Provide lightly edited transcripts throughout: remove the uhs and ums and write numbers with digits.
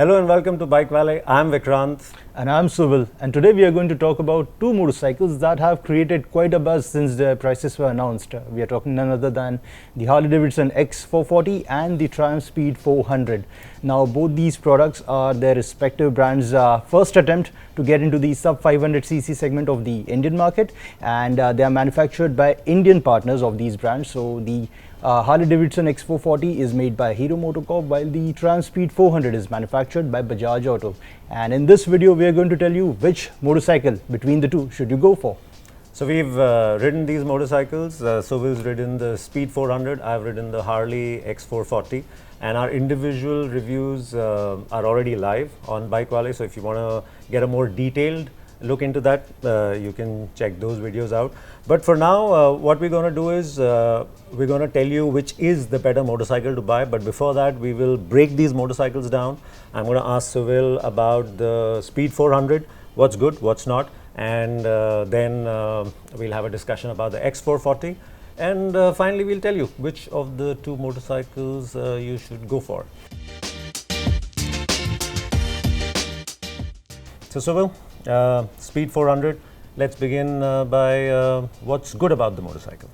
Hello and welcome to BikeWale. I'm Vikrant. And I'm Suvil, and today we are going to talk about two motorcycles that have created quite a buzz since their prices were announced. We are talking none other than the Harley Davidson X440 and the Triumph Speed 400. Now both these products are their respective brands' first attempt to get into the sub 500cc segment of the Indian market, and they are manufactured by Indian partners of these brands. So the Harley Davidson X440 is made by Hero MotoCorp, while the Triumph Speed 400 is manufactured by Bajaj Auto. And in this video, we are going to tell you which motorcycle between the two should you go for. So we've ridden these motorcycles. Suvil's ridden the Speed 400. I've ridden the Harley X440. And our individual reviews are already live on BikeWale. So if you want to get a more detailed look into that, you can check those videos out. But for now, what we're going to do is we're going to tell you which is the better motorcycle to buy. But before that, we will break these motorcycles down. I'm going to ask Suvil about the Speed 400, what's good, what's not, and then we'll have a discussion about the X440. And finally, we'll tell you which of the two motorcycles you should go for. So Suvil, Speed 400, let's begin by what's good about the motorcycle.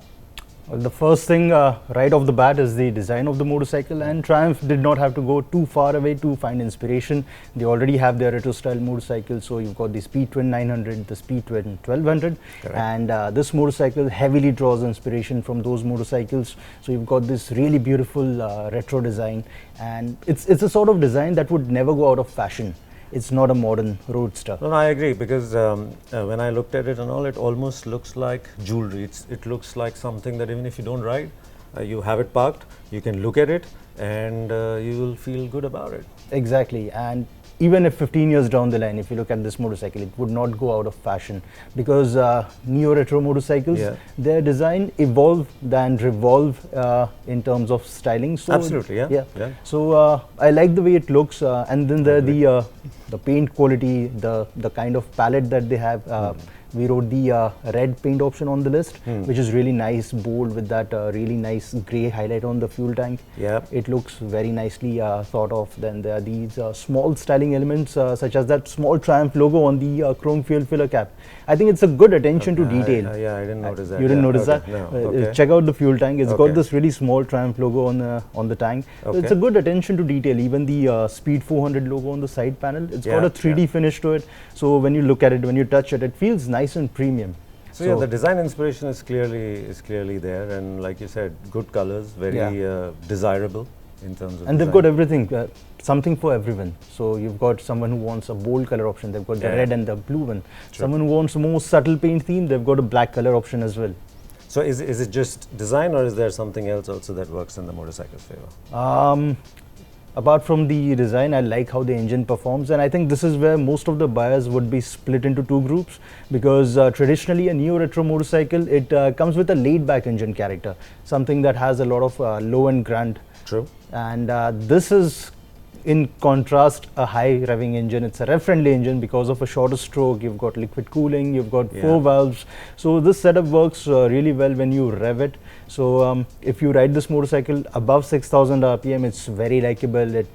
Well, the first thing right off the bat is the design of the motorcycle, and Triumph did not have to go too far away to find inspiration. They already have their retro style motorcycles, so you've got the Speed Twin 900, the Speed Twin 1200. Correct. And this motorcycle heavily draws inspiration from those motorcycles. So you've got this really beautiful retro design, and it's a sort of design that would never go out of fashion. It's not a modern roadster. No, I agree, because when I looked at it and all, it almost looks like jewelry. It looks like something that even if you don't ride, you have it parked, you can look at it and you will feel good about it. Exactly. And even if 15 years down the line, if you look at this motorcycle, it would not go out of fashion, because neo-retro motorcycles, their design evolve and revolve in terms of styling. So absolutely, yeah. So I like the way it looks, and then the paint quality, the kind of palette that they have. We wrote the red paint option on the list, which is really nice, bold, with that really nice grey highlight on the fuel tank. It looks very nicely thought of. Then there are these small styling elements, such as that small Triumph logo on the chrome fuel filler cap. I think it's a good attention to detail. I didn't notice that. You didn't notice that? No. Check out the fuel tank. It's got this really small Triumph logo on the tank. So it's a good attention to detail. Even the Speed 400 logo on the side panel, it's got a 3D finish to it. So when you look at it, when you touch it, it feels nice and premium. So yeah, the design inspiration is clearly there, and like you said, good colors, very desirable in terms of. And they've got everything, something for everyone. So you've got someone who wants a bold color option, they've got the red and the blue one. True. Someone who wants a more subtle paint theme, they've got a black color option as well. So is it just design, or is there something else also that works in the motorcycle's favor? Apart from the design, I like how the engine performs, and I think this is where most of the buyers would be split into two groups, because traditionally a neo-retro motorcycle, it comes with a laid-back engine character, something that has a lot of low-end grunt. True. And this is, in contrast, a high revving engine. It's a rev-friendly engine because of a shorter stroke. You've got liquid cooling, you've got 4 valves. So this setup works really well when you rev it. So if you ride this motorcycle above 6,000 RPM, it's very likable. It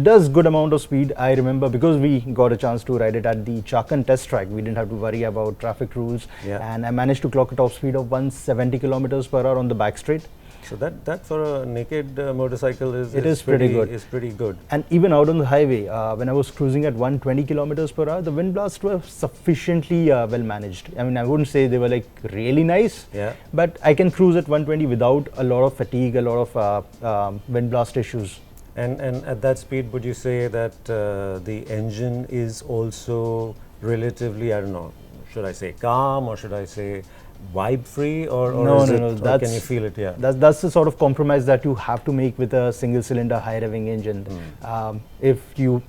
does good amount of speed. I remember, because we got a chance to ride it at the Chakan test track, we didn't have to worry about traffic rules. And I managed to clock a top speed of 170 kilometers per hour on the back straight. So that for a naked motorcycle is pretty good. Is pretty good. And even out on the highway, when I was cruising at 120 kilometers per hour, the wind blasts were sufficiently well managed. I mean, I wouldn't say they were like really nice, but I can cruise at 120 without a lot of fatigue, a lot of wind blast issues. And at that speed, would you say that the engine is also relatively, I don't know, should I say calm, or should I say vibe free, or no, can you feel it? That's the sort of compromise that you have to make with a single cylinder high revving engine. If you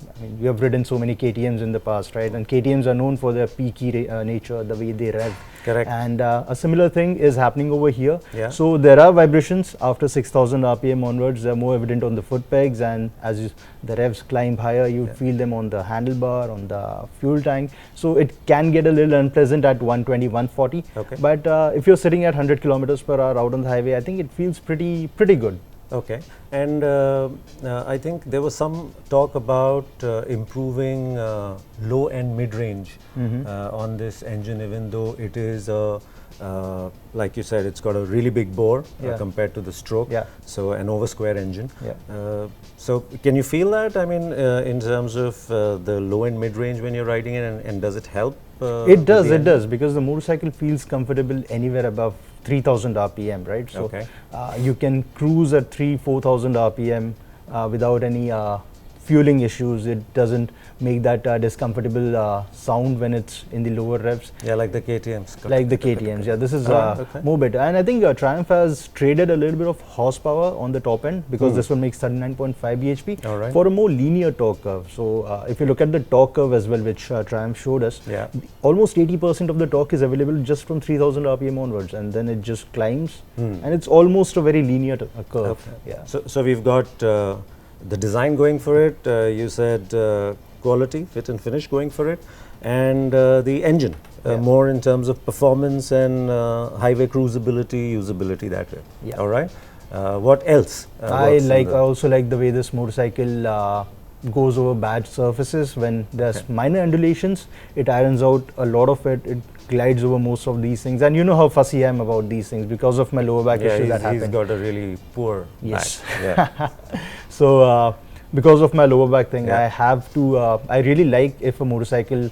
have ridden so many KTMs in the past, right? And KTMs are known for their peaky nature, the way they rev. Correct. And a similar thing is happening over here. So there are vibrations after 6,000 RPM onwards. They're more evident on the foot pegs, and as the revs climb higher, you feel them on the handlebar, on the fuel tank. So it can get a little unpleasant at 120, 140. But if you're sitting at 100 kilometers per hour out on the highway, I think it feels pretty good. Okay, and I think there was some talk about improving low and mid-range on this engine, even though it is like you said, it's got a really big bore compared to the stroke. Yeah. So an over square engine. Yeah. So can you feel that? I mean, in terms of the low and mid-range when you're riding it, and does it help? It does, because the motorcycle feels comfortable anywhere above 3000 RPM, right? So Okay. you can cruise at 4,000 RPM without any fueling issues. It doesn't make that discomfortable sound when it's in the lower revs. Yeah, like the KTMs. Like the KTMs, yeah. This is okay. more better. And I think Triumph has traded a little bit of horsepower on the top end, because this one makes 39.5 bhp All right. for a more linear torque curve. So if you look at the torque curve as well, which Triumph showed us, Yeah. almost 80% of the torque is available just from 3000 RPM onwards, and then it just climbs, and it's almost a very linear curve. Okay. Yeah. So we've got the design going for it. You said quality, fit and finish going for it, and the engine more in terms of performance and highway cruisability, usability that way. Yeah. All right. What else? I also like the way this motorcycle goes over bad surfaces. When there's minor undulations, it irons out a lot of it. It glides over most of these things, and you know how fussy I am about these things because of my lower back issue that happened. He's got a really poor Yes. back. Yeah. So because of my lower back thing, I have to. I really like if a motorcycle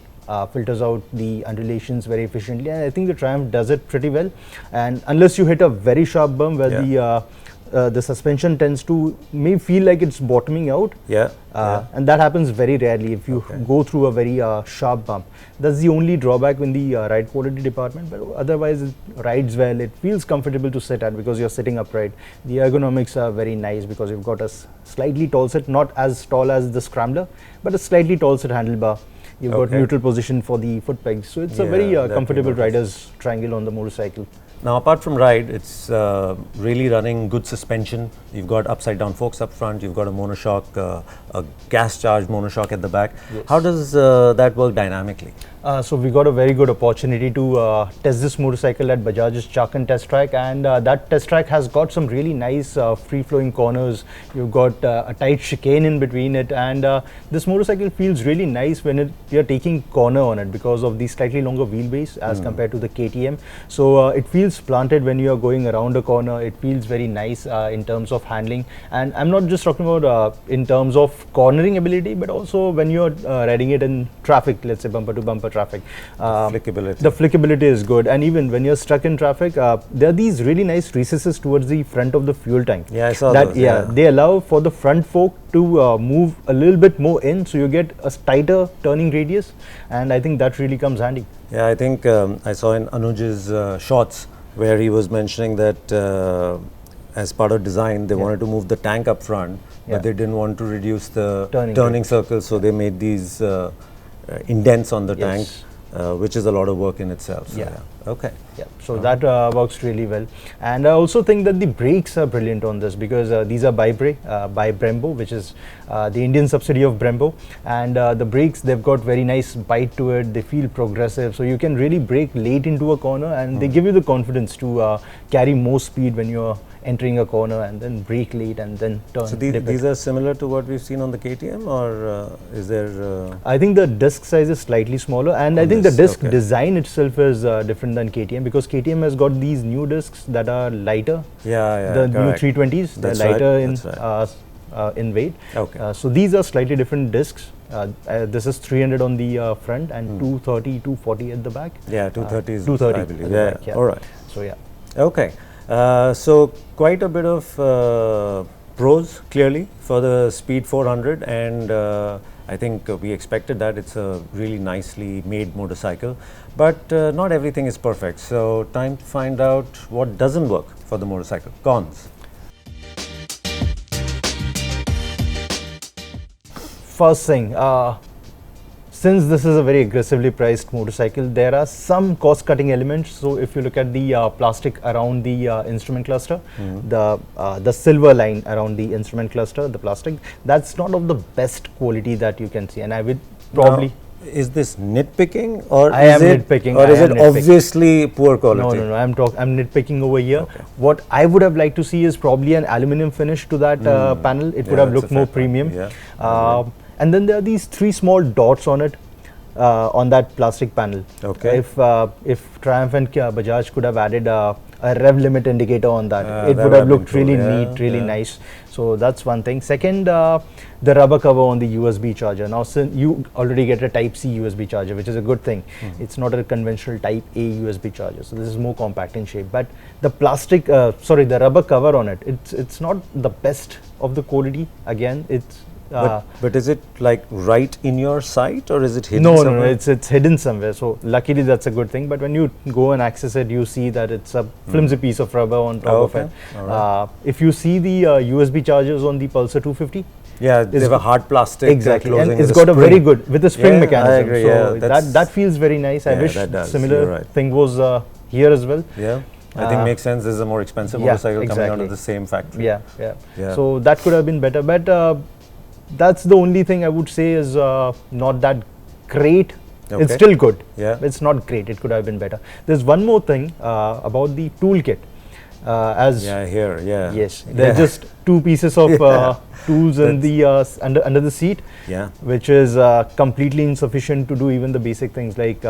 filters out the undulations very efficiently, and I think the Triumph does it pretty well. And unless you hit a very sharp bump where the suspension tends to may feel like it's bottoming out, and that happens very rarely if you go through a very sharp bump. That's the only drawback in the ride quality department, but otherwise it rides well. It feels comfortable to sit at because you're sitting upright. The ergonomics are very nice because you've got a slightly tall set, not as tall as the Scrambler, but a slightly tall set handlebar. You've got neutral position for the foot pegs, so it's a very comfortable rider's triangle on the motorcycle. Now, apart from ride, it's really running good suspension. You've got upside-down forks up front. You've got a monoshock, a gas-charged monoshock at the back. Yes. How does that work dynamically? So we got a very good opportunity to test this motorcycle at Bajaj's Chakan test track, and that test track has got some really nice free-flowing corners. You've got a tight chicane in between it, and this motorcycle feels really nice when you're taking corner on it because of the slightly longer wheelbase as compared to the KTM. So it feels planted when you are going around a corner. It feels very nice in terms of handling, and I'm not just talking about in terms of cornering ability, but also when you're riding it in traffic, let's say bumper to bumper traffic. Flickability. The flickability is good, and even when you're stuck in traffic, there are these really nice recesses towards the front of the fuel tank. Yeah, I saw that. Those, they allow for the front fork to move a little bit more in, so you get a tighter turning radius, and I think that really comes handy. Yeah, I think I saw in Anuj's shorts where he was mentioning that as part of design, they wanted to move the tank up front, but they didn't want to reduce the turning circles, so they made these indents on the tank, which is a lot of work in itself. So okay. Yeah, so that works really well, and I also think that the brakes are brilliant on this because these are by Brembo, which is the Indian subsidiary of Brembo, and the brakes, they've got very nice bite to it. They feel progressive, so you can really brake late into a corner, and they give you the confidence to carry more speed when you're entering a corner and then brake late and then turn. So these are similar to what we've seen on the KTM, or is there? I think the disc size is slightly smaller, and I think the disc design itself is different than KTM because KTM has got these new discs that are lighter. The new 320s, they're lighter in weight. Okay. So these are slightly different discs. This is 300 on the front and 230, 240 at the back. Yeah, 230 is 230 I believe. Yeah. All right. So yeah. Okay. So quite a bit of pros clearly for the Speed 400, and I think we expected that. It's a really nicely made motorcycle, but not everything is perfect. So time to find out what doesn't work for the motorcycle. Cons. First thing, since this is a very aggressively priced motorcycle, there are some cost-cutting elements. So if you look at the plastic around the instrument cluster, the silver line around the instrument cluster, the plastic, that's not of the best quality that you can see. And I would probably... is this nitpicking, or I am nitpicking, or I is am it nitpicking. obviously poor quality? No. I'm nitpicking over here. Okay. What I would have liked to see is probably an aluminum finish to that panel. It would Yeah, have that's looked a more fair point. premium. Yeah, I agree. And then there are these 3 small dots on it, on that plastic panel. Okay. If Triumph and Bajaj could have added a rev limit indicator on that, it that would would have have looked been really cool. Yeah, neat, really yeah. nice. So that's one thing. Second, the rubber cover on the USB charger. Now, since you already get a Type C USB charger, which is a good thing. It's not a conventional Type A USB charger, so this is more compact in shape. But the the rubber cover on it, it's not the best of the quality. Again, it's But is it like right in your sight, or is it hidden no, somewhere? it's hidden somewhere. So luckily that's a good thing. But when you go and access it, you see that it's a flimsy piece of rubber on top of Okay. it. All right. If you see the USB chargers on the Pulsar 250, Yeah, they have a hard plastic. exactly, closing and it's with a got a very spring. good with the spring Yeah, I mechanism. agree, So yeah, that's- that feels very nice. I Yeah, wish that does, similar you're right. thing was here as well. Yeah, I think makes sense. This is a more expensive motorcycle coming out exactly. of the same factory. Yeah. Yeah. So that could have been better, but that's the only thing I would say is not that great. Okay. It's still good. Yeah. It's not great. It could have been better. There's one more thing about the toolkit. As Yeah, here, yeah. yes, they're just 2 pieces of tools in the under the seat, Yeah. which is completely insufficient to do even the basic things like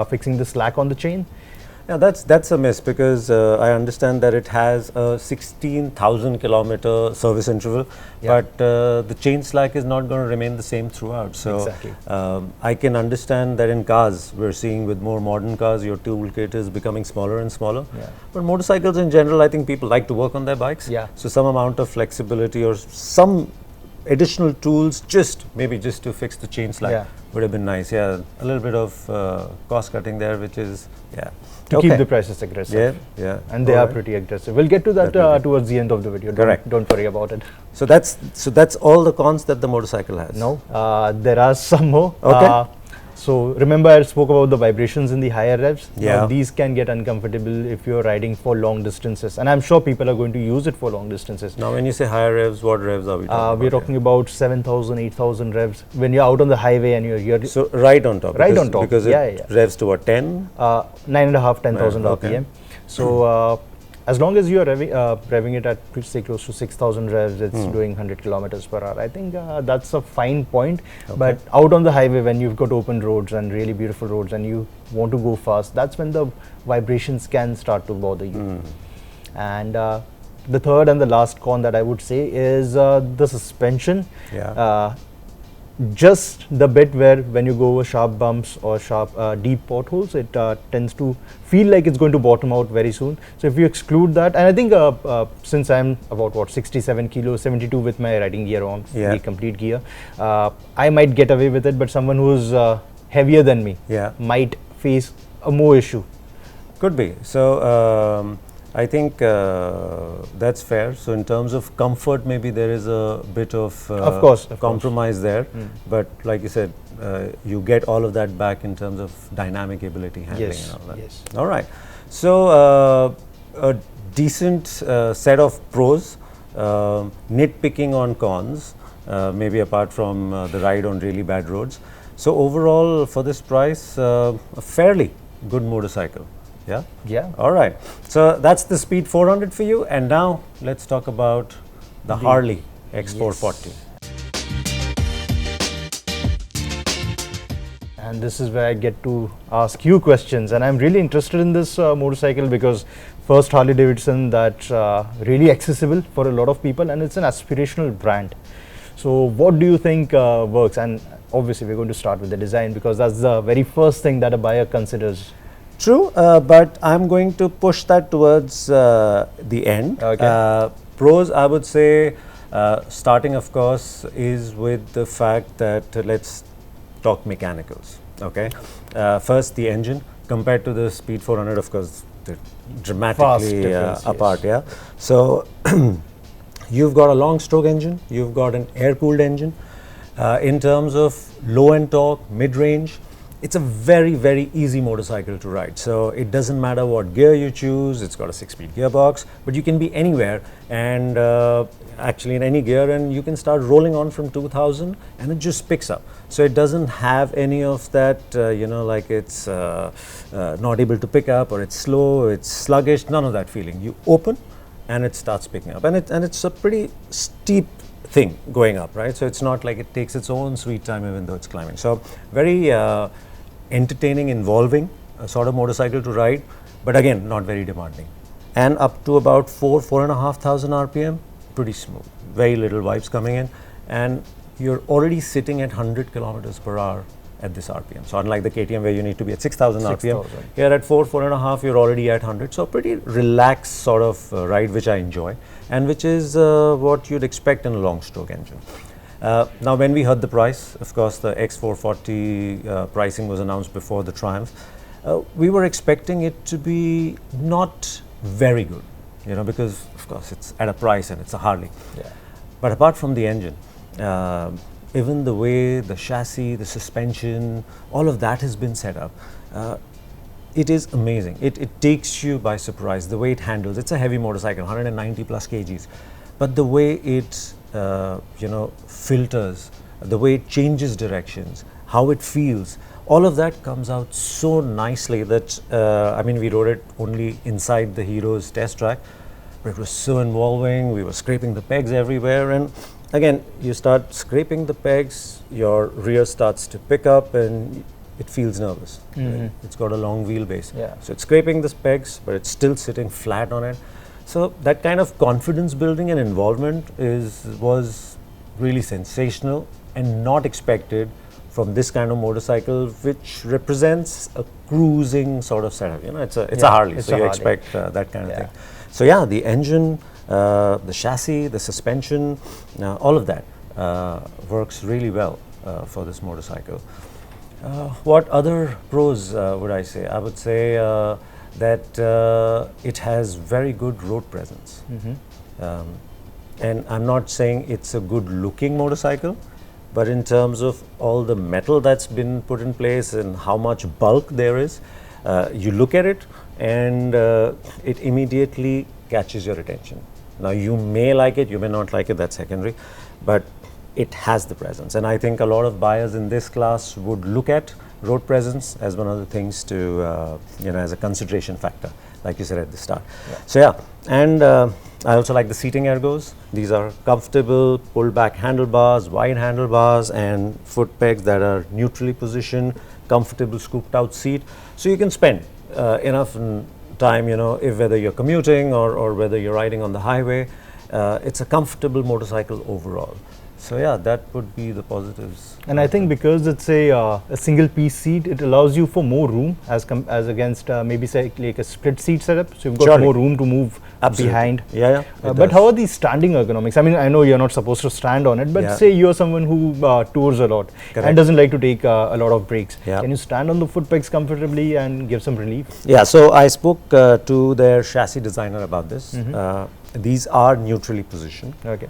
fixing the slack on the chain. Yeah, that's a miss, because I understand that it has a 16,000 kilometer service interval, Yeah. but the chain slack is not going to remain the same throughout. So Exactly. I can understand that in cars, we're seeing with more modern cars, your toolkit is becoming smaller and smaller. Yeah. But motorcycles in general, I think people like to work on their bikes. Yeah. So some amount of flexibility or some additional tools, maybe just to fix the chain slack, Yeah. would have been nice. Yeah, a little bit of cost cutting there, which is, yeah. To keep the prices aggressive. Yeah. And they are Alright. pretty aggressive. We'll get to that Definitely. towards the end of the video. Correct. Don't worry about it. So that's all the cons that the motorcycle has. No, there are some more. Okay. So remember I spoke about the vibrations in the higher revs. Yeah. Now these can get uncomfortable if you're riding for long distances, and I'm sure people are going to use it for long distances. Now, when you say higher revs, what revs are we talking about? We're talking about 7,000, 8,000 revs when you're out on the highway and you're So right on top. Right because, on top, Because yeah, it yeah. revs to what, 10? 9.5, 10,000 Okay. RPM. So as long as you're revving it at say close to 6,000 revs, it's doing 100 kilometers per hour. I think that's a fine point. But out on the highway, when you've got open roads and really beautiful roads and you want to go fast, that's when the vibrations can start to bother you. And the third and the last con that I would say is the suspension. Yeah. Just the bit where when you go over sharp bumps or sharp deep potholes, it tends to feel like it's going to bottom out very soon. So if you exclude that, and I think since I'm about 67 kilos, 72 with my riding gear on, Yeah. the complete gear, I might get away with it, but someone who's heavier than me Yeah. might face a more issue. Could be. So I think that's fair. So in terms of comfort, maybe there is a bit of, course. compromise there. But like you said, you get all of that back in terms of dynamic ability handling Yes, and all that. yes. All right. So a decent set of pros, nitpicking on cons, maybe apart from the ride on really bad roads. So overall, for this price, a fairly good motorcycle. Yeah? Yeah. All right. So that's the Speed 400 for you. And now let's talk about the Harley X440. And this is where I get to ask you questions, and I'm really interested in this motorcycle because first Harley Davidson that's really accessible for a lot of people, and it's an aspirational brand. So what do you think works? And obviously we're going to start with the design because that's the very first thing that a buyer considers. True, but I'm going to push that towards the end. Okay. Pros, I would say, starting of course, is with the fact that let's talk mechanicals. Okay. First, the engine compared to the Speed 400, of course, they're dramatically difference, apart. yes. Yeah. So you've got a long stroke engine, you've got an air cooled engine. In terms of low end torque, mid range, it's a very, very easy motorcycle to ride. So it doesn't matter what gear you choose. It's got a 6-speed gearbox, but you can be anywhere and actually in any gear, and you can start rolling on from 2000 and it just picks up. So it doesn't have any of that, like it's not able to pick up, or it's slow, it's sluggish, none of that feeling. You open and it starts picking up, and it's a pretty steep thing going up, right? So it's not like it takes its own sweet time even though it's climbing. So very entertaining, involving sort of motorcycle to ride, but again, not very demanding. And up to about 4,500 RPM, pretty smooth, very little vibes coming in, and you're already sitting at 100 kilometers per hour at this RPM. So unlike the KTM where you need to be at 6,000 RPM, here at 4.5, you're already at 100. So pretty relaxed sort of ride, which I enjoy, and which is what you'd expect in a long stroke engine. Now when we heard the price, of course the X440 pricing was announced before the Triumph, we were expecting it to be not very good, because of course it's at a price and it's a Harley. Yeah. But apart from the engine, even the way the chassis, the suspension, all of that has been set up, it is amazing. It takes you by surprise, the way it handles. It's a heavy motorcycle, 190 plus kgs, but the way it filters, the way it changes directions, how it feels, all of that comes out so nicely that, we rode it only inside the Hero's test track, but it was so involving. We were scraping the pegs everywhere, and again, you start scraping the pegs, your rear starts to pick up and it feels nervous. Right? It's got a long wheelbase. Yeah. So it's scraping the pegs, but it's still sitting flat on it. So that kind of confidence building and involvement was really sensational and not expected from this kind of motorcycle, which represents a cruising sort of setup. It's a Harley, so you expect that kind of thing. So yeah, the engine, the chassis, the suspension, all of that works really well for this motorcycle. What other pros would I say? I would say that it has very good road presence. And I'm not saying it's a good looking motorcycle, but in terms of all the metal that's been put in place and how much bulk there is, you look at it and it immediately catches your attention. Now you may like it, you may not like it, that's secondary, but it has the presence. And I think a lot of buyers in this class would look at road presence as one of the things to, as a consideration factor, like you said at the start. Yeah. So yeah, and I also like the seating ergos. These are comfortable, pulled back handlebars, wide handlebars, and foot pegs that are neutrally positioned, comfortable scooped out seat. So you can spend enough time, if whether you're commuting or whether you're riding on the highway, it's a comfortable motorcycle overall. So yeah, that would be the positives. And I think because it's a single piece seat, it allows you for more room as against maybe say like a split seat setup. So you've got more room to move behind. Yeah. But how are these standing ergonomics? I know you're not supposed to stand on it, but say you're someone who tours a lot and doesn't like to take a lot of breaks. Can you stand on the foot pegs comfortably and give some relief? Yeah, so I spoke to their chassis designer about this. These are neutrally positioned. Okay.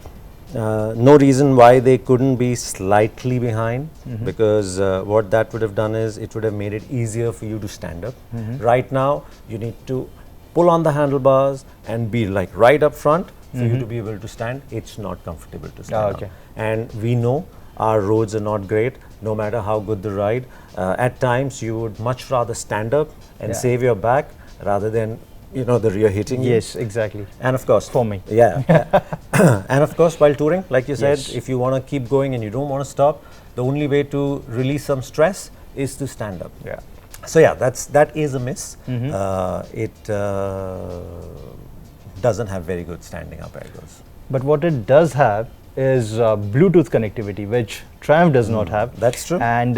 No reason why they couldn't be slightly behind, because what that would have done is it would have made it easier for you to stand up. Right now, you need to pull on the handlebars and be like right up front for you to be able to stand. It's not comfortable to stand up. And we know our roads are not great, no matter how good the ride. At times, you would much rather stand up and save your back rather than the rear hitting you. Yes, exactly. And of course, for me. Yeah. And of course, while touring, like you said, if you want to keep going and you don't want to stop, the only way to release some stress is to stand up. Yeah. So yeah, that is a miss. It doesn't have very good standing up ergos. But what it does have is Bluetooth connectivity, which Triumph does not have. That's true. And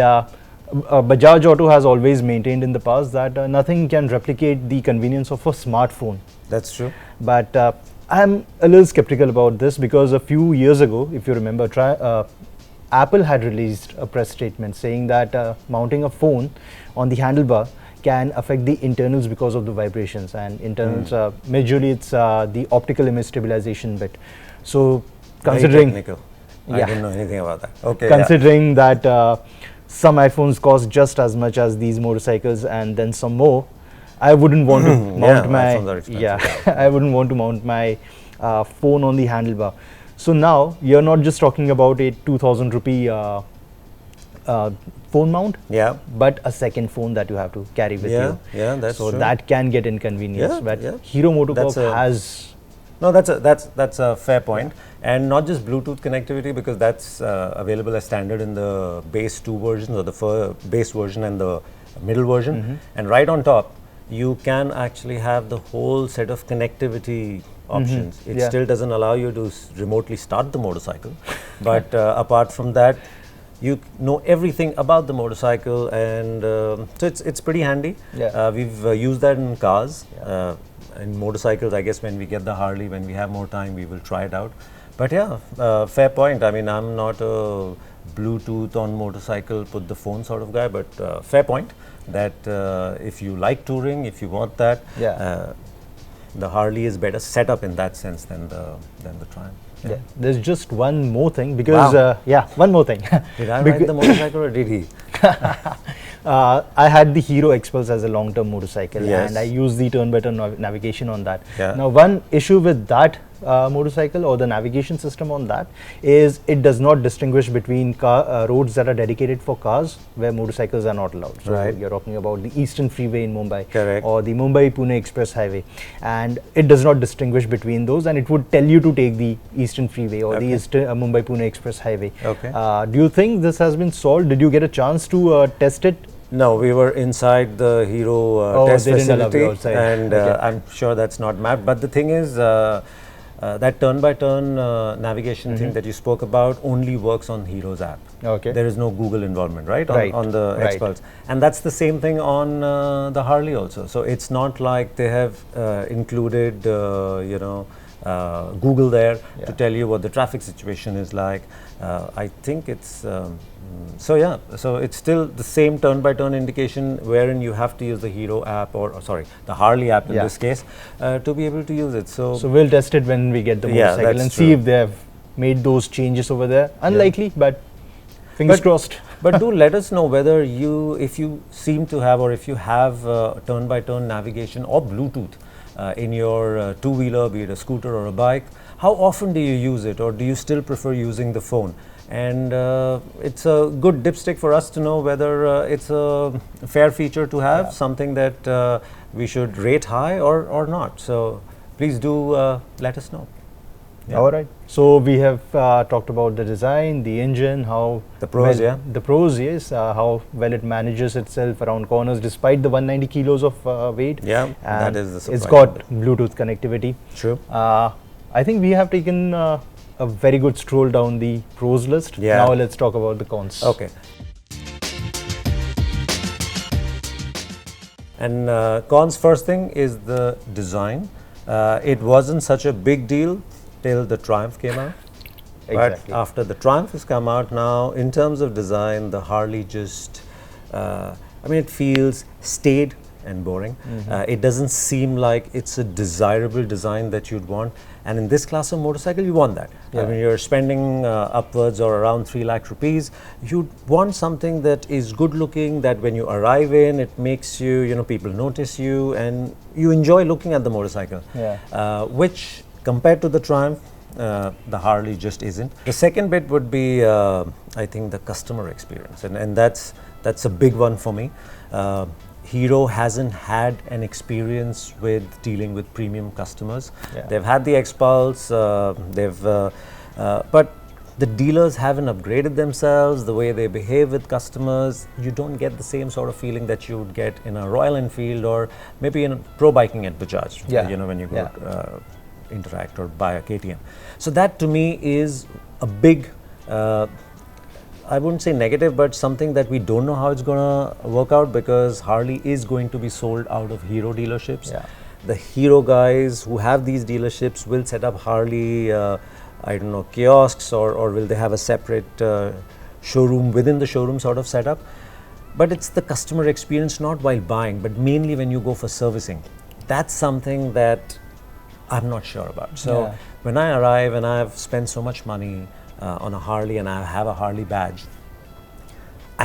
Bajaj Auto has always maintained in the past that nothing can replicate the convenience of a smartphone. That's true. But I'm a little skeptical about this because a few years ago, if you remember, Apple had released a press statement saying that mounting a phone on the handlebar can affect the internals because of the vibrations, and internals majorly it's the optical image stabilization bit. So considering very technical. I didn't know anything about that. Okay. Considering that some iPhones cost just as much as these motorcycles and then some more. I wouldn't want to mount my iPhones are expensive. I wouldn't want to mount my phone on the handlebar. So now you're not just talking about a 2,000 rupee phone mount, Yeah. but a second phone that you have to carry with you. Yeah, that's so true. that can get inconvenience. Yeah, But yeah. Hero MotoCorp That's a- has No, that's a fair point. And not just Bluetooth connectivity, because that's available as standard in the base 2 versions, or the base version and the middle version. And right on top, you can actually have the whole set of connectivity options. It Yeah. still doesn't allow you to remotely start the motorcycle, but apart from that, you know everything about the motorcycle, and so it's pretty handy. Yeah. We've used that in cars. In motorcycles, I guess when we get the Harley, when we have more time, we will try it out. But yeah, fair point. I mean, I'm not a Bluetooth on motorcycle, put the phone sort of guy, but fair point that if you like touring, if you want that, the Harley is better set up in that sense than the Triumph. Yeah. There's just one more thing because one more thing. Did I ride the motorcycle or did he? I had the Hero X-Pulse as a long-term motorcycle, Yes. and I used the turn-by-turn navigation on that. Yeah. Now, one issue with that motorcycle or the navigation system on that is it does not distinguish between roads that are dedicated for cars where motorcycles are not allowed. So Right. you're talking about the Eastern Freeway in Mumbai, Correct. or the Mumbai-Pune Express Highway, and it does not distinguish between those, and it would tell you to take the Eastern Freeway or the Mumbai-Pune Express Highway. Okay. Do you think this has been solved? Did you get a chance to test it? No, we were inside the Hero Oh, test they didn't allow you facility, outside. and Okay. I'm sure that's not mapped. But the thing is, that turn-by-turn navigation thing that you spoke about only works on Hero's app. Okay. There is no Google involvement, right? Right, On the right. X-Pulse. And that's the same thing on the Harley also. So it's not like they have included, Google there to tell you what the traffic situation is like. I think it's so it's still the same turn-by-turn indication, wherein you have to use the Hero app or sorry, the Harley app in this case, to be able to use it. So we'll test it when we get the Yeah, motorcycle that's and see true. if they have made those changes over there. Unlikely, but fingers crossed. But do let us know whether if you seem to have, or if you have turn-by-turn navigation or Bluetooth in your two-wheeler, be it a scooter or a bike. How often do you use it, or do you still prefer using the phone? And it's a good dipstick for us to know whether it's a fair feature to have, something that we should rate high or not. So please do let us know. Yeah. All right. So we have talked about the design, the engine, how The pros, well, the pros, yes, how well it manages itself around corners despite the 190 kilos of weight. Yeah, and that is the it's surprise. got Bluetooth connectivity. True. I think we have taken a very good stroll down the pros list. Yeah. Now let's talk about the cons. Okay. And cons, first thing is the design. It wasn't such a big deal till the Triumph came out. Exactly. But after the Triumph has come out now, in terms of design, the Harley just, it feels staid and boring. It doesn't seem like it's a desirable design that you'd want. And in this class of motorcycle, you want that. Yeah. I mean, you're spending upwards or around 3 lakh rupees. You want something that is good looking, that when you arrive in, it makes you, people notice you and you enjoy looking at the motorcycle. Yeah. Which, compared to the Triumph, the Harley just isn't. The second bit would be, I think, the customer experience. And that's a big one for me. Hero hasn't had an experience with dealing with premium customers. Yeah. They've had the X-Pulse, but the dealers haven't upgraded themselves, the way they behave with customers. You don't get the same sort of feeling that you would get in a Royal Enfield or maybe in pro biking at Bajaj, when you go interact or buy a KTM. So that to me is a big, I wouldn't say negative, but something that we don't know how it's going to work out, because Harley is going to be sold out of Hero dealerships. Yeah. The Hero guys who have these dealerships will set up Harley, kiosks, or will they have a separate showroom within the showroom sort of setup. But it's the customer experience, not while buying, but mainly when you go for servicing. That's something that I'm not sure about. So when I arrive and I've spent so much money on a Harley and I have a Harley badge,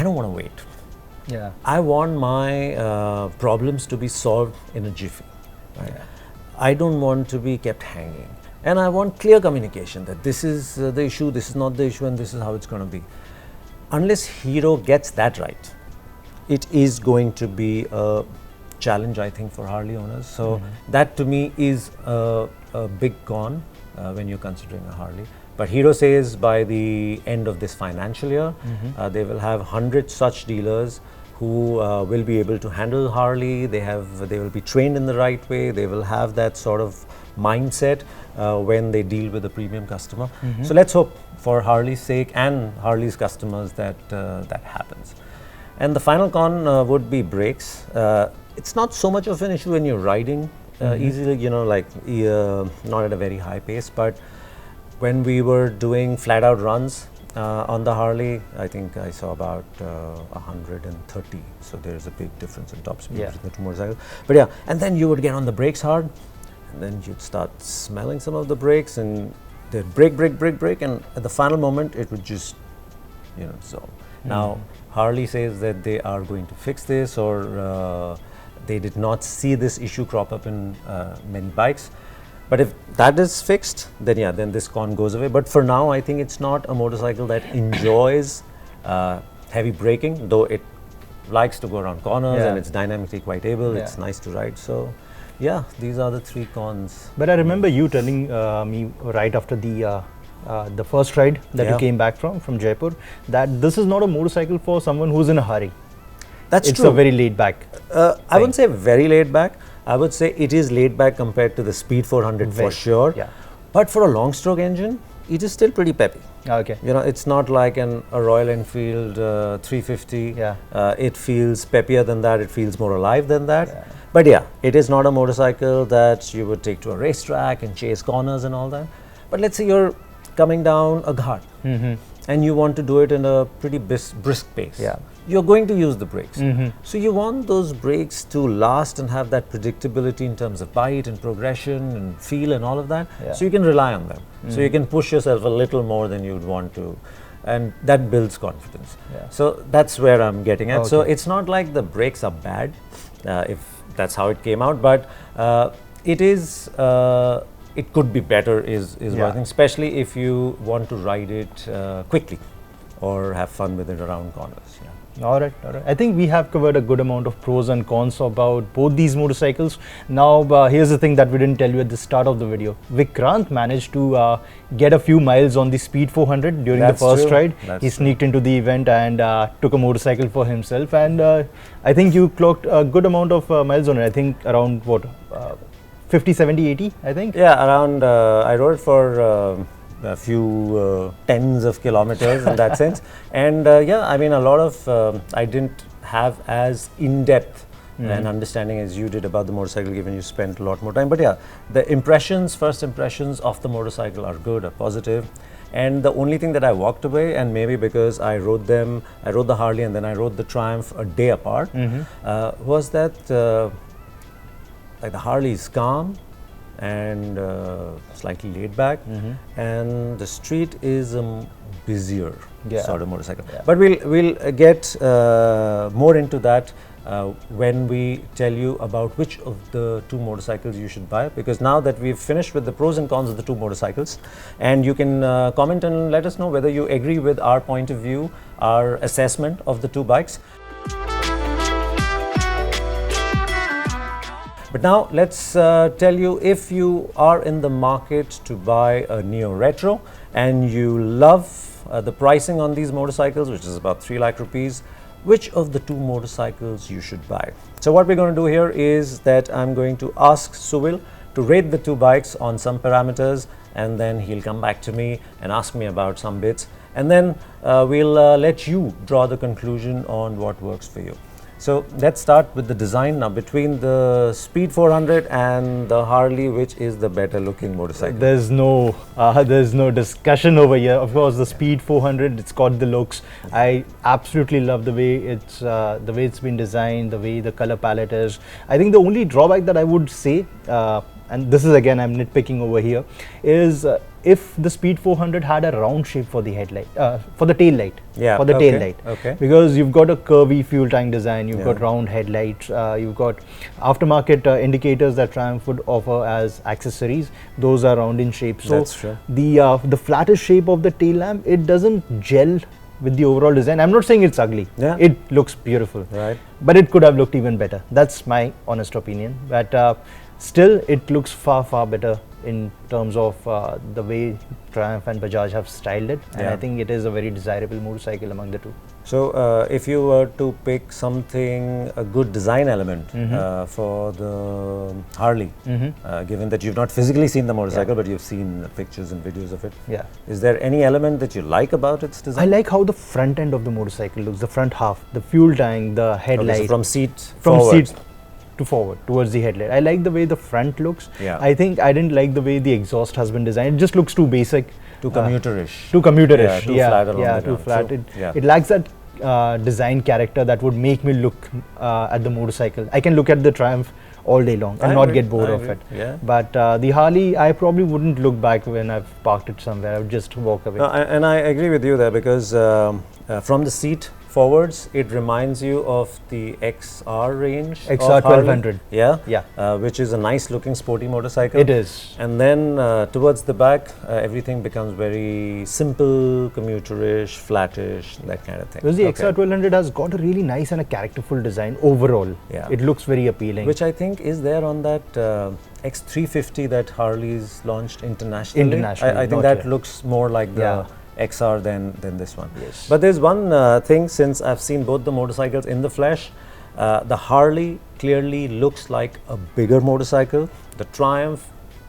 I don't want to wait. Yeah. I want my problems to be solved in a jiffy. Right? Yeah. I don't want to be kept hanging. And I want clear communication that this is the issue, this is not the issue, and this is how it's going to be. Unless Hero gets that right, it is going to be a challenge, I think, for Harley owners. So that to me is a big con when you're considering a Harley. But Hero says by the end of this financial year, they will have 100 such dealers who will be able to handle Harley. They will be trained in the right way. They will have that sort of mindset when they deal with a premium customer. So let's hope for Harley's sake and Harley's customers that that happens. And the final con would be brakes. It's not so much of an issue when you're riding easily, like not at a very high pace, but when we were doing flat out runs on the Harley, I think I saw about 130. So there's a big difference in top speed between the two motorcycles. But yeah, and then you would get on the brakes hard, and then you'd start smelling some of the brakes, and they'd brake, and at the final moment it would just, dissolve. Now, Harley says that they are going to fix this, or they did not see this issue crop up in many bikes. But if that is fixed, then yeah, then this con goes away. But for now, I think it's not a motorcycle that enjoys heavy braking, though it likes to go around corners and it's dynamically quite able. It's nice to ride. So yeah, these are the three cons. But I remember you telling me right after the first ride that you came back from Jaipur, that this is not a motorcycle for someone who's in a hurry. That's true. It's a very laid back. I wouldn't say very laid back. I would say it is laid back compared to the Speed 400 for sure. Yeah. But for a long stroke engine, it is still pretty peppy. Okay. It's not like a Royal Enfield 350. Yeah. It feels peppier than that. It feels more alive than that. Yeah. But yeah, it is not a motorcycle that you would take to a racetrack and chase corners and all that. But let's say you're coming down a ghat and you want to do it in a pretty brisk pace. Yeah. You're going to use the brakes. So you want those brakes to last and have that predictability in terms of bite and progression and feel and all of that. Yeah. So you can rely on them. So you can push yourself a little more than you'd want to. And that builds confidence. Yeah. So that's where I'm getting at. Okay. So it's not like the brakes are bad, if that's how it came out, but it is, it could be better is what I think, especially if you want to ride it quickly or have fun with it around corners. Yeah. All right. I think we have covered a good amount of pros and cons about both these motorcycles. Now, here's the thing that we didn't tell you at the start of the video. Vikrant managed to get a few miles on the Speed 400 during the first ride. He sneaked into the event and took a motorcycle for himself. And I think you clocked a good amount of miles on it. I think around what? 50, 70, 80, I think? Yeah, around, I rode it for a few tens of kilometers in that sense. And yeah, I mean, a lot of, I didn't have as in-depth an understanding as you did about the motorcycle, given you spent a lot more time. But yeah, the first impressions of the motorcycle are good, are positive. And the only thing that I walked away, and maybe because I rode the Harley and then I rode the Triumph a day apart, was that like the Harley is calm and slightly laid back, and the street is a busier sort of motorcycle. Yeah. But we'll get more into that when we tell you about which of the two motorcycles you should buy, because now that we've finished with the pros and cons of the two motorcycles, and you can comment and let us know whether you agree with our point of view, our assessment of the two bikes. But now let's tell you, if you are in the market to buy a Neo Retro and you love the pricing on these motorcycles, which is about 3 lakh rupees, which of the two motorcycles you should buy. So what we're going to do here is that I'm going to ask Suvil to rate the two bikes on some parameters, and then he'll come back to me and ask me about some bits, and then we'll let you draw the conclusion on what works for you. So let's start with the design. Now, between the Speed 400 and the Harley, which is the better looking motorcycle? There's no discussion over here. Of course, the Speed 400, it's got the looks. I absolutely love the way it's been designed, the way the color palette is. I think the only drawback that I would say, and this is again I'm nitpicking over here, is if the Speed 400 had a round shape for the headlight, for the tail light, Yeah, for the okay, tail light, okay. because you've got a curvy fuel tank design, you've got Yeah. round headlights, you've got aftermarket indicators that Triumph would offer as accessories. Those are round in shape. So That's true. the flattest shape of the tail lamp, it doesn't gel with the overall design. I'm not saying it's ugly. Yeah. It looks beautiful. Right. But it could have looked even better. That's my honest opinion. But still, it looks far, far better in terms of the way Triumph and Bajaj have styled it. And Yeah. I think it is a very desirable motorcycle among the two. So, if you were to pick something, a good design element for the Harley, given that you've not physically seen the motorcycle, but you've seen pictures and videos of it, Yeah. is there any element that you like about its I design? like how the front end of the motorcycle looks, the front half, the fuel tank, the Okay, headlight. so from seat from forwards. seat to forward towards the headlight. I like the way the front looks. Yeah. I think I didn't like the way the exhaust has been designed. It just looks too basic. Too commuterish. Too commuterish. Yeah, too flat along yeah, the too ground. flat. So, It, yeah. it lacks that design character that would make me look at the motorcycle. I can look at the Triumph all day long and I not agree, get bored I of agree, it. yeah. But the Harley, I probably wouldn't look back when I've parked it somewhere. I would just walk away. No, and I agree with you there, because from the seat forwards, it reminds you of the XR range. of XR Harley. 1200. Yeah. Yeah. Which is a nice looking sporty motorcycle. It is. And then towards the back, everything becomes very simple, commuterish, flattish, that kind of thing. Because the Okay. XR 1200 has got a really nice and a characterful design overall. Yeah. It looks very appealing. Which I think is there on that X350 that Harley's launched internationally. Internationally, I think not that yet. looks more like the Yeah. XR than this one. Yes. But there's one thing, since I've seen both the motorcycles in the flesh, the Harley clearly looks like a bigger motorcycle. The Triumph,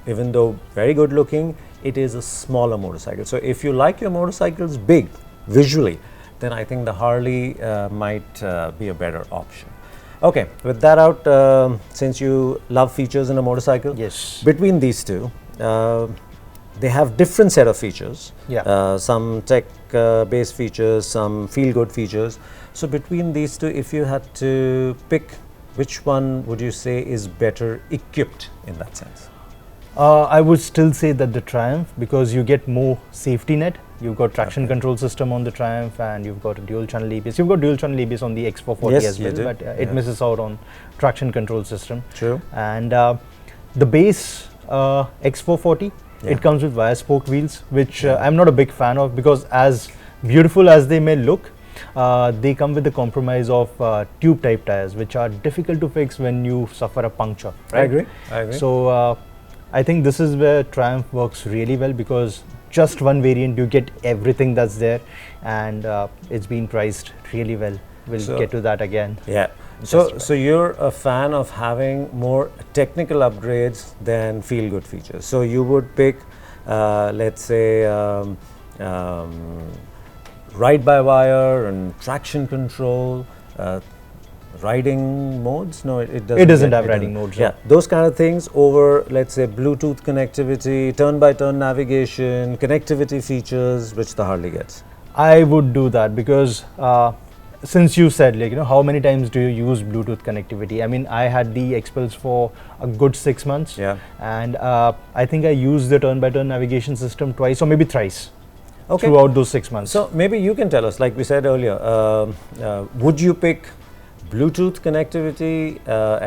even though very good looking, it is a smaller motorcycle. So if you like your motorcycles big visually, then I think the Harley might be a better option. Okay, with that out, since you love features in a motorcycle, Yes. between these two, they have different set of features. Yeah. Some tech-based features, some feel-good features. So between these two, if you had to pick, which one would you say is better equipped in that sense? I would still say that the Triumph, because you get more safety net. You've got traction control system on the Triumph, and you've got a dual channel ABS. You've got dual channel ABS on the X440 Yes, as you well, do. but Yeah. it misses out on traction control system. True. And the base X440, Yeah. it comes with wire spoke wheels, which I'm not a big fan of, because as beautiful as they may look, they come with the compromise of tube type tires, which are difficult to fix when you suffer a puncture. Right? I agree. So I think this is where Triumph works really well, because just one variant you get everything that's there, and it's been priced really well. We'll So- get to that again. Yeah. Just So, right. so you're a fan of having more technical upgrades than feel-good features. So you would pick, let's say, ride-by-wire and traction control, riding modes. No, it doesn't. It doesn't Yeah, have it riding doesn't. modes. Yeah, those kind of things over, let's say, Bluetooth connectivity, turn-by-turn navigation, connectivity features, which the Harley gets. I would do that, because since you said, like, how many times do you use Bluetooth connectivity? I mean, I had the X-Pulse for a good 6 months. Yeah. And I think I used the turn-by-turn navigation system twice or maybe thrice Okay. throughout those 6 months. So maybe you can tell us, like we said earlier, would you pick Bluetooth connectivity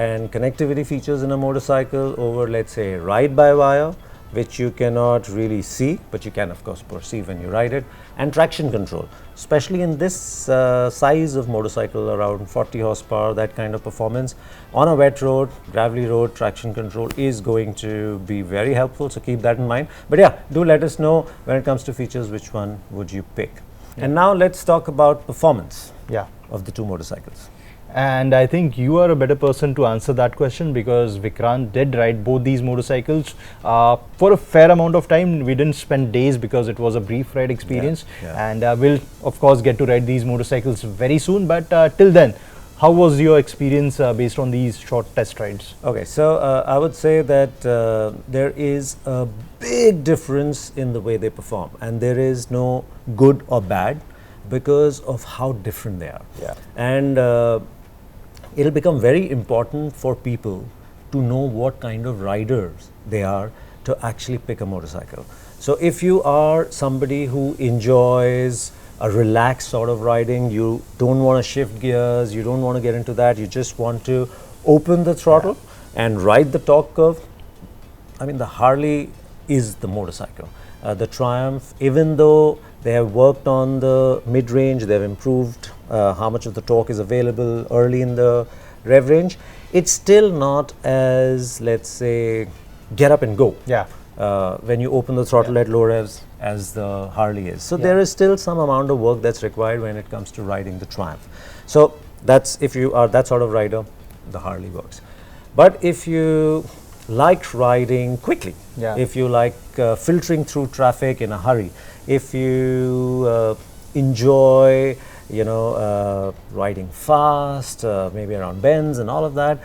and connectivity features in a motorcycle over, let's say, ride-by-wire, which you cannot really see, but you can of course perceive when you ride it, and traction control, especially in this size of motorcycle, around 40 horsepower, that kind of performance on a wet road, gravelly road, traction control is going to be very helpful, so keep that in mind. But yeah, do let us know when it comes to features, which one would you pick. And now let's talk about performance Yeah. of the two motorcycles. And I think you are a better person to answer that question, because Vikrant did ride both these motorcycles for a fair amount of time. We didn't spend days because it was a brief ride experience. yeah. And we'll of course get to ride these motorcycles very soon. But till then, how was your experience based on these short test rides? Okay, so I would say that there is a big difference in the way they perform, and there is no good or bad because of how different they are. Yeah. And it'll become very important for people to know what kind of riders they are to actually pick a motorcycle. So if you are somebody who enjoys a relaxed sort of riding, you don't want to shift gears, you don't want to get into that, you just want to open the throttle and ride the torque curve, I mean, the Harley is the motorcycle. The Triumph, even though they have worked on the mid-range, they've improved how much of the torque is available early in the rev range, it's still not as, let's say, get up and go. Yeah. When you open the throttle at low revs as the Harley is. So there is still some amount of work that's required when it comes to riding the Triumph. So that's, if you are that sort of rider, the Harley works. But if you like riding quickly, if you like filtering through traffic in a hurry, if you enjoy, riding fast, maybe around bends and all of that,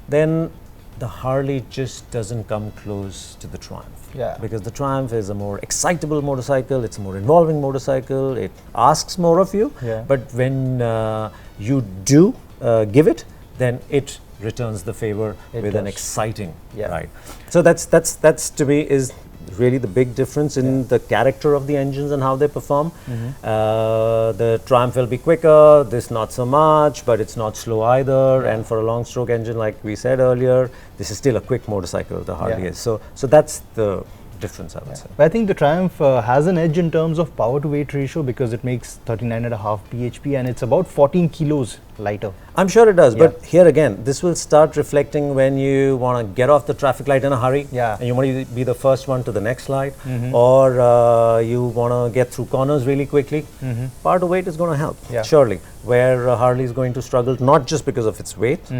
then the Harley just doesn't come close to the Triumph. Because the Triumph is a more excitable motorcycle, it's a more involving motorcycle, it asks more of you, but when you do give it, then it returns the favor with an exciting ride. So that's to me is really the big difference in the character of the engines and how they perform. The Triumph will be quicker, this not so much, but it's not slow either. And for a long stroke engine, like we said earlier, this is still a quick motorcycle, the Harley is. So that's the difference, I would say. But I think the Triumph has an edge in terms of power to weight ratio because it makes 39.5 bhp and it's about 14 kilos lighter. I'm sure it does, but here again, this will start reflecting when you want to get off the traffic light in a hurry and you want to be the first one to the next light, or you want to get through corners really quickly. Power to weight is going to help, surely, where Harley is going to struggle, not just because of its weight,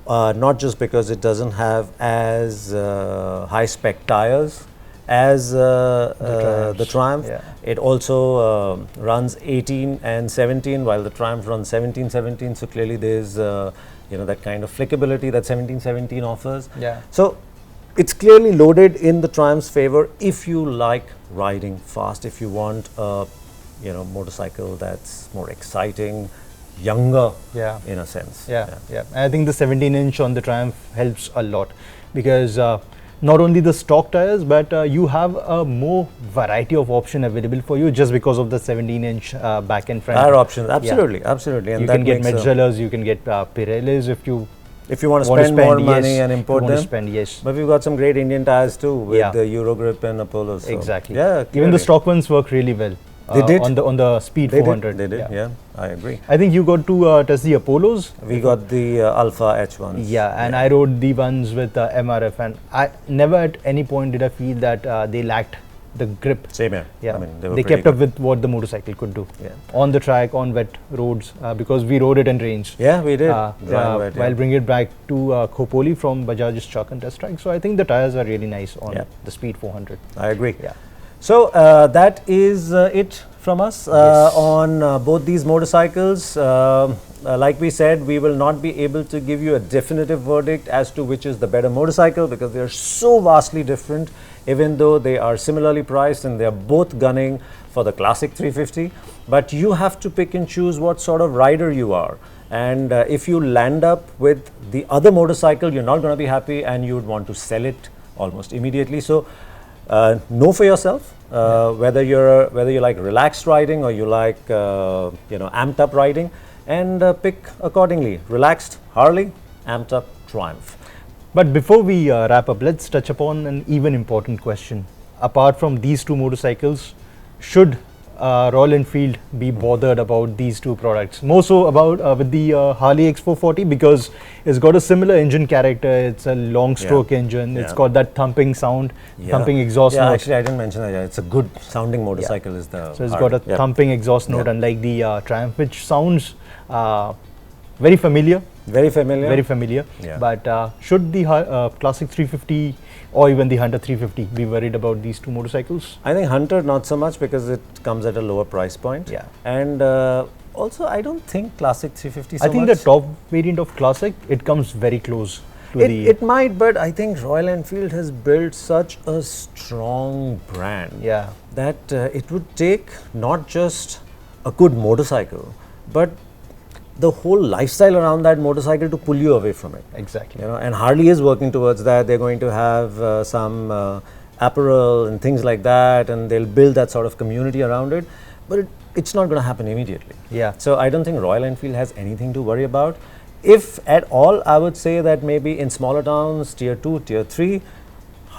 not just because it doesn't have as high spec tires as the Triumph. It also runs 18 and 17 while the Triumph runs 17-17, so clearly there's that kind of flickability that 17-17 offers. So it's clearly loaded in the Triumph's favor if you like riding fast, if you want a motorcycle that's more exciting, younger in a sense. I think the 17-inch on the Triumph helps a lot because not only the stock tires, but you have a more variety of option available for you just because of the 17-inch back and front. Tire options, absolutely, absolutely. And you can get Metzeler's, you can get Pirelli's if you want to spend more money and import them. But we've got some great Indian tires too with the Eurogrip and Apollo. So exactly. Even the stock ones work really well. They did on the Speed 400. They did. I agree. I think you got to test the Apollos. We got the Alpha H1s. And I rode the ones with MRF, and I never at any point did I feel that they lacked the grip. Same here. I mean, they kept up with what the motorcycle could do on the track, on wet roads, because we rode it in range. We did. While bringing it back to Khopoli from Bajaj's Chalk and Test Track. So I think the tires are really nice on the Speed 400. I agree. So that is it from us on both these motorcycles. Like we said, we will not be able to give you a definitive verdict as to which is the better motorcycle because they are so vastly different, even though they are similarly priced and they are both gunning for the Classic 350. But you have to pick and choose what sort of rider you are. And if you land up with the other motorcycle, you're not going to be happy and you would want to sell it almost immediately. So know for yourself whether you like relaxed riding or you like amped up riding, and pick accordingly. Relaxed Harley, amped up Triumph. But before we wrap up, let's touch upon an even important question. Apart from these two motorcycles, should Royal Enfield be bothered about these two products? More so about with the Harley X440 because it's got a similar engine character. It's a long stroke engine. It's got that thumping sound, thumping exhaust note. Actually, I didn't mention that. It's a good sounding motorcycle. Is the so it's got a thumping exhaust note, unlike the Triumph, which sounds very familiar. Very familiar. But should the Classic 350 or even the Hunter 350 be worried about these two motorcycles? I think Hunter not so much because it comes at a lower price point. And also I don't think Classic 350 so I think much. The top variant of Classic, it comes very close to it might, but I think Royal Enfield has built such a strong brand that it would take not just a good motorcycle, but the whole lifestyle around that motorcycle to pull you away from it. Exactly. And Harley is working towards that. They're going to have some apparel and things like that, and they'll build that sort of community around it. But it's not going to happen immediately. Yeah. So I don't think Royal Enfield has anything to worry about. If at all, I would say that maybe in smaller towns, tier 2, tier 3,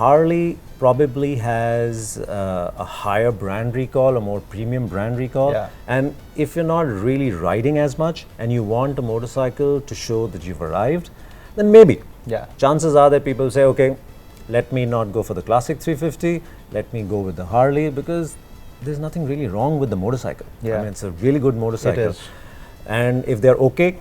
Harley probably has a higher brand recall, a more premium brand recall. Yeah. And if you're not really riding as much and you want a motorcycle to show that you've arrived, then maybe. Yeah. Chances are that people say, okay, let me not go for the Classic 350, let me go with the Harley, because there's nothing really wrong with the motorcycle. Yeah. I mean, it's a really good motorcycle. It is. And if they're okay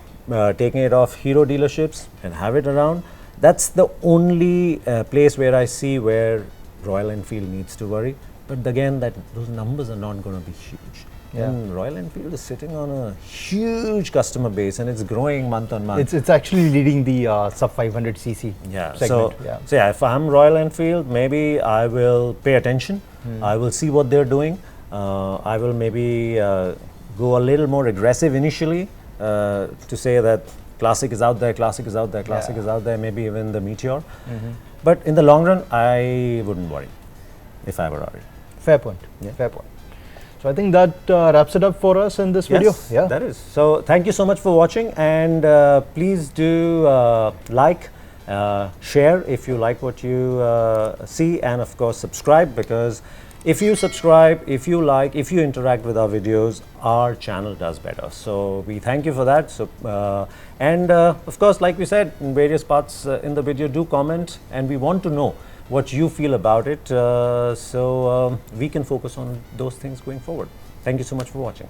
taking it off hero dealerships and have it around, that's the only place where I see where Royal Enfield needs to worry. But again, those numbers are not going to be huge. Yeah. And Royal Enfield is sitting on a huge customer base, and it's growing month on month. It's actually leading the sub 500cc Yeah. segment. So yeah, if I'm Royal Enfield, maybe I will pay attention. I will see what they're doing. I will maybe go a little more aggressive initially to say that Classic is out there, Classic is out there, Classic is out there, maybe even the Meteor. But in the long run, I wouldn't worry if I were Ari. Fair point. Yeah. Fair point. So I think that wraps it up for us in this video. Yes, that is. So thank you so much for watching, and please do like, share if you like what you see, and of course subscribe, because if you subscribe, if you like, if you interact with our videos, our channel does better. So we thank you for that. So and of course, like we said in various parts in the video, do comment, and we want to know what you feel about it, so we can focus on those things going forward. Thank you so much for watching.